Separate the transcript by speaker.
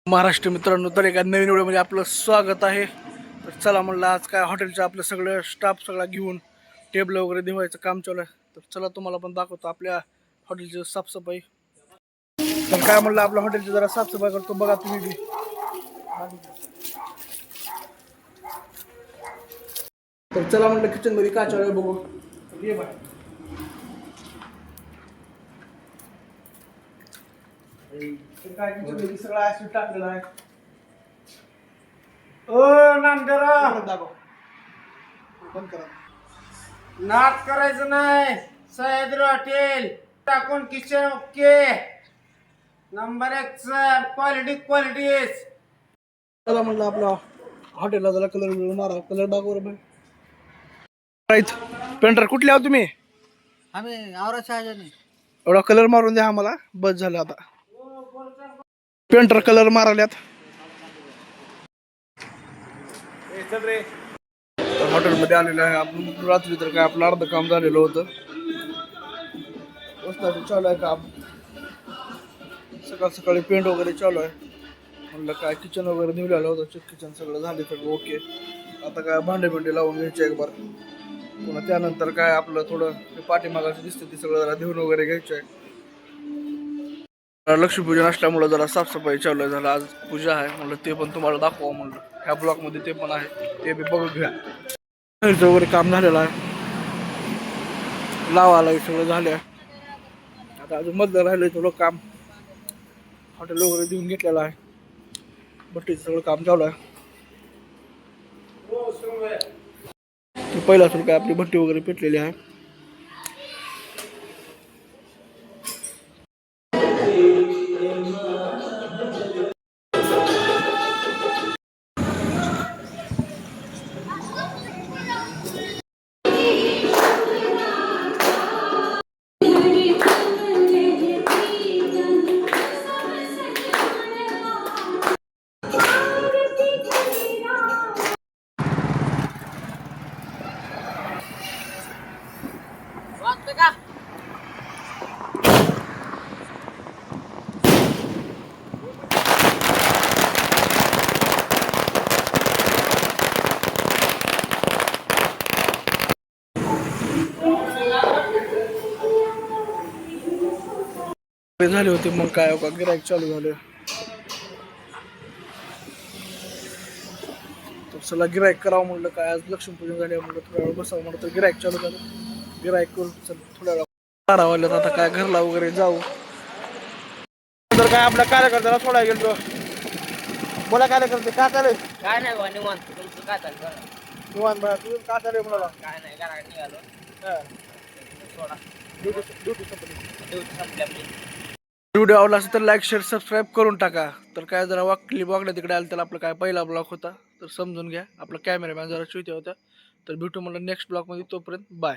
Speaker 1: महाराष्ट्र मित्रांनो, तर एका नवीन व्हिडिओमध्ये आपलं स्वागत आहे. तर चला म्हणलं, आज काय हॉटेलचं आपलं सगळं स्टाफ सगळा घेऊन टेबल वगैरे धुवायचं काम चालू आहे. तर चला तुम्हाला पण दाखवतो आपल्या हॉटेलची साफसफाई. तर काय म्हणलं, आपल्या हॉटेलची जरा साफसफाई करतो, बघा तुम्ही बी. तर चला म्हणलं, किचन मध्ये काय चालू आहे बघू. ये बाय. तर काय किचन मध्ये सगळं ऍसिड टाकलेलं आहे.
Speaker 2: ओ नामदेवराव,
Speaker 1: दाखव, बंद करा.
Speaker 2: नाच करायचं नाही. सह्याद्री हॉटेल टाकून किचन ओके. Number 1 qualities.
Speaker 1: चला म्हणलं, आपल्या हॉटेलला जरा कलर मारा. कलर दाखव रे. पेंटर कुठले आहो तुम्ही?
Speaker 3: आम्ही आवरा शहाजानी.
Speaker 1: एवढा कलर मारून द्या आम्हाला, बस झालं आता. पेंटर कलर माराल्यात. हॉटेलमध्ये आलेलं आहे आपण. रात्री तर काय आपलं अर्ध काम झालेलं होतं. वस्ताचं चालू आहे काम. सकाळ सकाळी पेंट वगैरे चालू आहे. म्हणलं काय किचन वगैरे निवलेलं होतं. किचन सगळं झाले सगळं ओके. आता काय भांडे बिंडे लावून घ्यायचे एक बार. पुन्हा त्यानंतर काय आपलं थोडं पाठीमागाचं दिसतं ते सगळं जरा धुवून वगैरे घ्यायचं आहे. लक्ष्मीपूजन असल्यामुळं जरा साफसफाई चालू आहे. झालं आज पूजा आहे म्हणलं, ते पण तुम्हाला दाखवा म्हणलं. ह्या ब्लॉकमध्ये ते पण आहे, ते बी बघून घ्या. वगैरे काम झालेलं आहे. लावायला सगळं झालं आहे. आता अजून मधलं राहिलं थोडं काम. हॉटेल वगैरे देऊन घेतलेलं आहे. भट्टीचं सगळं काम चालू आहे. पहिला काय आपली भट्टी वगैरे पेटलेली आहे. झाले होते मग काय का गिराईक चालू झालं. तर चला गिराईक करावं म्हणलं. काय आज लक्ष्मीपूजन झाले म्हणलं, थोड्या वेळ बसावं म्हणलं. तर गिराईक चालू झालं. गिराईक करून चल थोड्या वेळा 12 वाजल्यात. आता काय घरला वगैरे जाऊ. तर काय आपल्या कार्यकर्त्याला सोडायला गेलो. बोला कार्यकर्ते, काय चालेल?
Speaker 3: काय नाही बा, निवांत. तुमचं काय चाललं?
Speaker 1: निवांत बघा. तुझं काय चालेल म्हणाला?
Speaker 3: काय नाही, घराकडे निघालो. सोडा.
Speaker 1: ड्युटी संपली.
Speaker 3: ड्युटी संपली आपली.
Speaker 1: व्हिडिओ आवडला असेल तर लाईक शेअर सबस्क्राईब करून टाका. तर काय जरा क्लिप वागल्या तिकडे आलं तर आपलं काय पहिला ब्लॉग होता, तर समजून घ्या. आपला कॅमेरामॅन जरा चुत्या होता. तर भेटू म्हणलं नेक्स्ट ब्लॉगमध्ये. तोपर्यंत बाय.